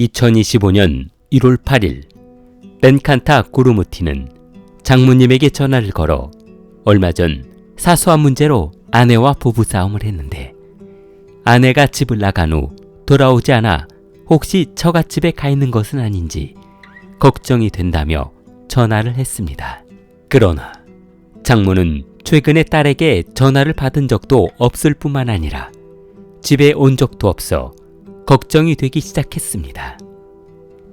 2025년 1월 8일 벤칸타 구루무티는 장모님에게 전화를 걸어 얼마 전 사소한 문제로 아내와 부부싸움을 했는데 아내가 집을 나간 후 돌아오지 않아 혹시 처갓집에 가 있는 것은 아닌지 걱정이 된다며 전화를 했습니다. 그러나 장모는 최근에 딸에게 전화를 받은 적도 없을 뿐만 아니라 집에 온 적도 없어 걱정이 되기 시작했습니다.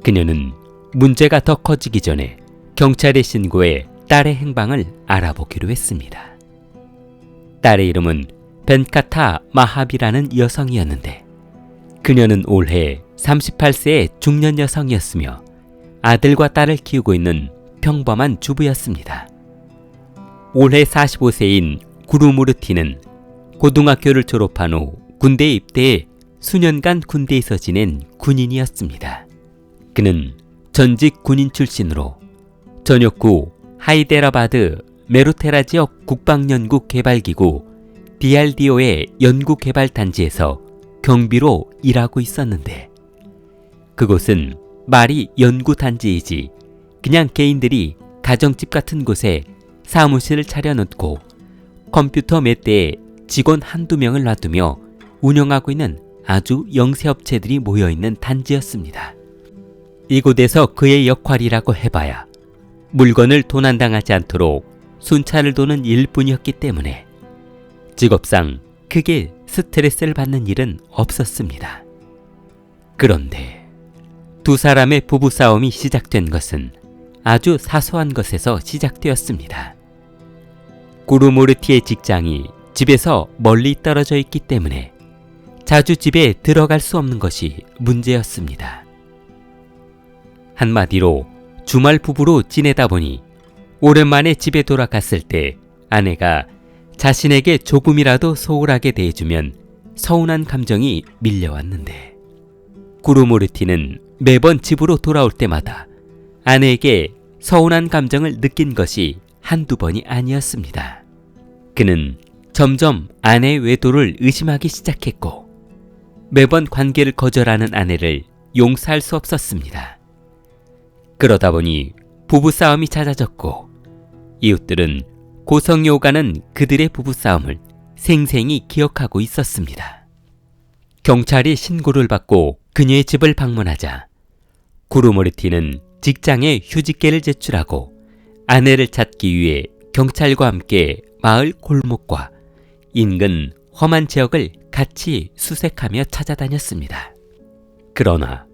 그녀는 문제가 더 커지기 전에 경찰에 신고해 딸의 행방을 알아보기로 했습니다. 딸의 이름은 벤카타 마하비라는 여성이었는데 그녀는 올해 38세의 중년 여성이었으며 아들과 딸을 키우고 있는 평범한 주부였습니다. 올해 45세인 구루무르티는 고등학교를 졸업한 후 군대에 입대해 수년간 군대에서 지낸 군인이었습니다. 그는 전직 군인 출신으로 전역 후 하이데라바드 메루테라 지역 국방연구개발기구 DRDO의 연구개발단지에서 경비로 일하고 있었는데 그곳은 말이 연구단지이지 그냥 개인들이 가정집 같은 곳에 사무실을 차려놓고 컴퓨터 몇 대에 직원 한두 명을 놔두며 운영하고 있는 아주 영세업체들이 모여있는 단지였습니다. 이곳에서 그의 역할이라고 해봐야 물건을 도난당하지 않도록 순찰을 도는 일뿐이었기 때문에 직업상 크게 스트레스를 받는 일은 없었습니다. 그런데 두 사람의 부부싸움이 시작된 것은 아주 사소한 것에서 시작되었습니다. 구루무르티의 직장이 집에서 멀리 떨어져 있기 때문에 자주 집에 들어갈 수 없는 것이 문제였습니다. 한마디로 주말 부부로 지내다 보니 오랜만에 집에 돌아갔을 때 아내가 자신에게 조금이라도 소홀하게 대해주면 서운한 감정이 밀려왔는데 구루무르티는 매번 집으로 돌아올 때마다 아내에게 서운한 감정을 느낀 것이 한두 번이 아니었습니다. 그는 점점 아내의 외도를 의심하기 시작했고 매번 관계를 거절하는 아내를 용서할 수 없었습니다. 그러다 보니 부부싸움이 잦아졌고 이웃들은 고성이 오가는 그들의 부부싸움을 생생히 기억하고 있었습니다. 경찰이 신고를 받고 그녀의 집을 방문하자 구루무르티는 직장에 휴직계를 제출하고 아내를 찾기 위해 경찰과 함께 마을 골목과 인근 험한 지역을 같이 수색하며 찾아다녔습니다. 그러나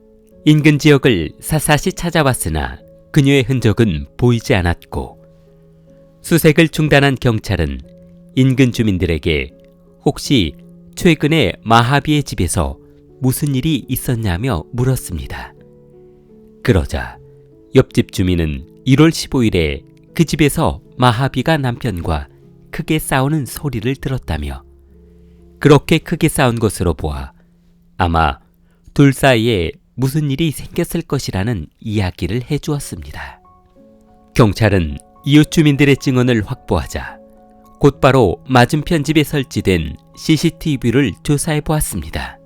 인근 지역을 샅샅이 찾아봤으나 그녀의 흔적은 보이지 않았고 수색을 중단한 경찰은 인근 주민들에게 혹시 최근에 마하비의 집에서 무슨 일이 있었냐며 물었습니다. 그러자 옆집 주민은 1월 15일에 그 집에서 마하비가 남편과 크게 싸우는 소리를 들었다며 그렇게 크게 싸운 것으로 보아 아마 둘 사이에 무슨 일이 생겼을 것이라는 이야기를 해주었습니다. 경찰은 이웃 주민들의 증언을 확보하자 곧바로 맞은편 집에 설치된 CCTV를 조사해 보았습니다.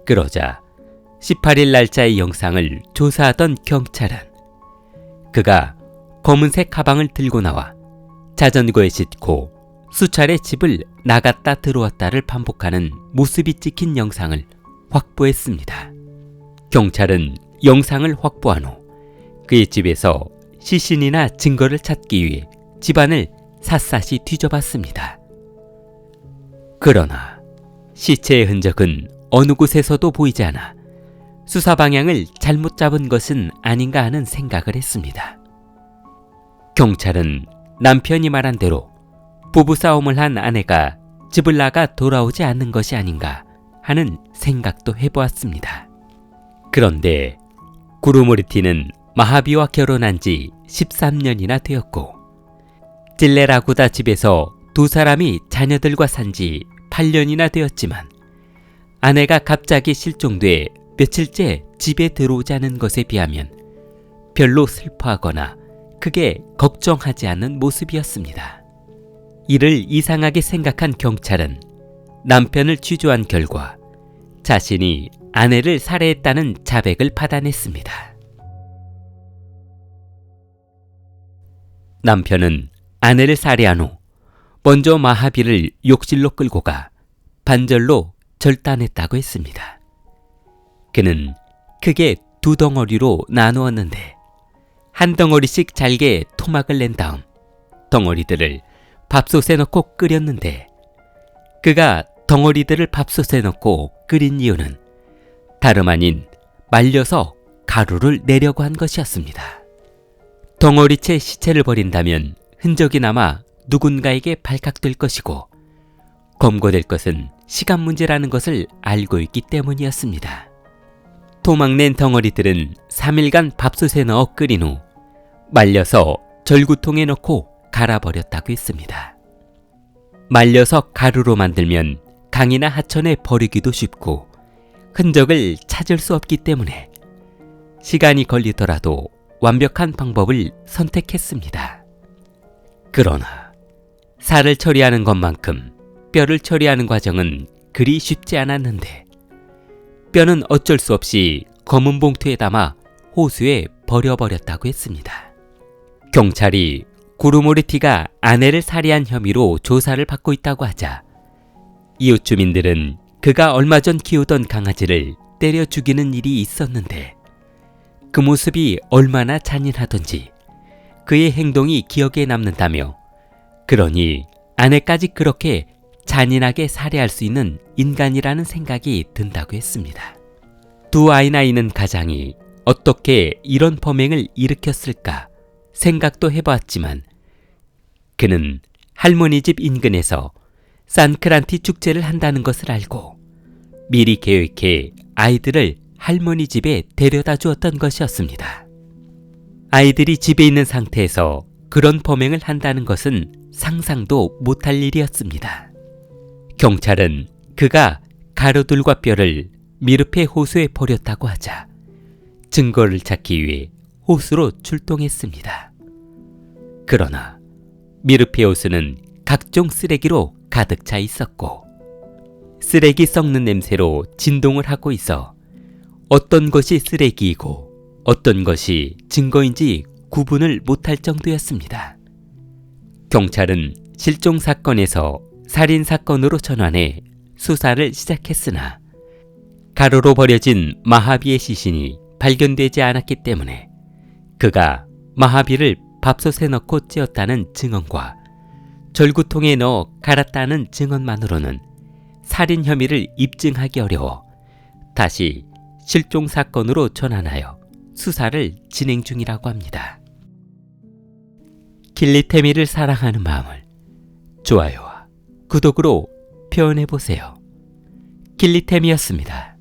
그러자 18일 날짜의 영상을 조사하던 경찰은 그가 검은색 가방을 들고 나와 자전거에 싣고 수차례 집을 나갔다 들어왔다를 반복하는 모습이 찍힌 영상을 확보했습니다. 경찰은 영상을 확보한 후 그의 집에서 시신이나 증거를 찾기 위해 집안을 샅샅이 뒤져봤습니다. 그러나 시체의 흔적은 어느 곳에서도 보이지 않아 수사 방향을 잘못 잡은 것은 아닌가 하는 생각을 했습니다. 경찰은 남편이 말한 대로 부부싸움을 한 아내가 집을 나가 돌아오지 않는 것이 아닌가 하는 생각도 해보았습니다. 그런데 구루무르티는 마하비와 결혼한 지 13년이나 되었고 찔레라구다 집에서 두 사람이 자녀들과 산 지 8년이나 되었지만 아내가 갑자기 실종돼 며칠째 집에 들어오지 않은 것에 비하면 별로 슬퍼하거나 크게 걱정하지 않는 모습이었습니다. 이를 이상하게 생각한 경찰은 남편을 취조한 결과 자신이 아내를 살해했다는 자백을 받아냈습니다. 남편은 아내를 살해한 후 먼저 마하비를 욕실로 끌고 가 반절로 절단했다고 했습니다. 그는 크게 두 덩어리로 나누었는데 한 덩어리씩 잘게 토막을 낸 다음 덩어리들을 밥솥에 넣고 끓였는데 그가 덩어리들을 밥솥에 넣고 끓인 이유는 다름 아닌 말려서 가루를 내려고 한 것이었습니다. 덩어리째 시체를 버린다면 흔적이 남아 누군가에게 발각될 것이고 검거될 것은 시간 문제라는 것을 알고 있기 때문이었습니다. 토막낸 덩어리들은 3일간 밥솥에 넣어 끓인 후 말려서 절구통에 넣고 갈아버렸다고 했습니다. 말려서 가루로 만들면 강이나 하천에 버리기도 쉽고 흔적을 찾을 수 없기 때문에 시간이 걸리더라도 완벽한 방법을 선택했습니다. 그러나 살을 처리하는 것만큼 뼈를 처리하는 과정은 그리 쉽지 않았는데 뼈는 어쩔 수 없이 검은 봉투에 담아 호수에 버려버렸다고 했습니다. 경찰이 구루모리티가 아내를 살해한 혐의로 조사를 받고 있다고 하자 이웃 주민들은 그가 얼마 전 키우던 강아지를 때려 죽이는 일이 있었는데 그 모습이 얼마나 잔인하던지 그의 행동이 기억에 남는다며 그러니 아내까지 그렇게 잔인하게 살해할 수 있는 인간이라는 생각이 든다고 했습니다. 두 아이나 있는 가장이 어떻게 이런 범행을 일으켰을까 생각도 해보았지만 그는 할머니 집 인근에서 산크란티 축제를 한다는 것을 알고 미리 계획해 아이들을 할머니 집에 데려다 주었던 것이었습니다. 아이들이 집에 있는 상태에서 그런 범행을 한다는 것은 상상도 못할 일이었습니다. 경찰은 그가 가루들과 뼈를 미르페 호수에 버렸다고 하자 증거를 찾기 위해 호수로 출동했습니다. 그러나 미르페 호수는 각종 쓰레기로 가득 차 있었고 쓰레기 썩는 냄새로 진동을 하고 있어 어떤 것이 쓰레기이고 어떤 것이 증거인지 구분을 못할 정도였습니다. 경찰은 실종 사건에서 살인 사건으로 전환해 수사를 시작했으나 가루로 버려진 마하비의 시신이 발견되지 않았기 때문에 그가 마하비를 밥솥에 넣고 찌었다는 증언과 절구통에 넣어 갈았다는 증언만으로는 살인 혐의를 입증하기 어려워 다시 실종 사건으로 전환하여 수사를 진행 중이라고 합니다. 길리테미를 사랑하는 마음을 좋아요와 구독으로 표현해보세요. 길리테미였습니다.